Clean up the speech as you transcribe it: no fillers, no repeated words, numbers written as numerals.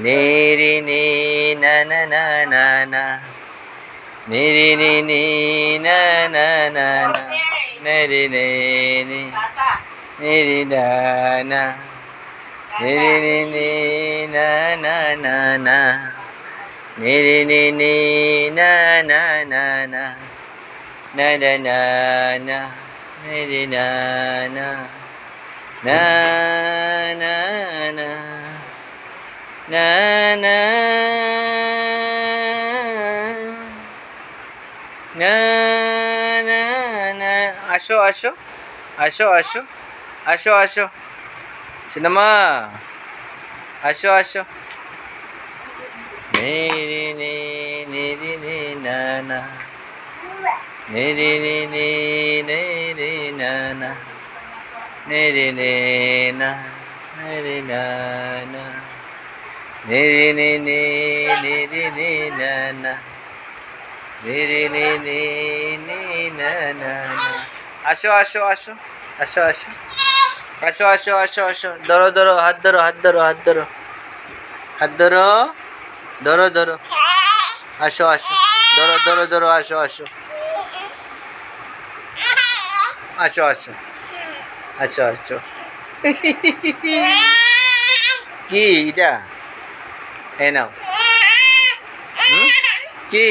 নি রি নি না না না না না নি রি নি নি না না না না নি রি নি নি নি রি না না নি রি নি নি না না না না নি রি নি নি না না না না na na na na na na na na na na na na na na na আসো আসো আসো আসো আসো আসো সিনেমা আসো আসো নে রে নে নে রে নে না না নে রে নে নে নে রে না না নে রে নে না নে রে না না নে রে নে নে নে রে নে না না নে রে নে নে নে না না না আসো আসো আসো আসো আসো আসো আসো আসো আসো ধরো ধরো হাত ধরো হাত ধরো হাত ধরো হাত ধরো ধরো ধরো আসো আসো ধরো ধরো ধরো আসো আসো আসো আসো আসো আসো কি এটা এ নাও কি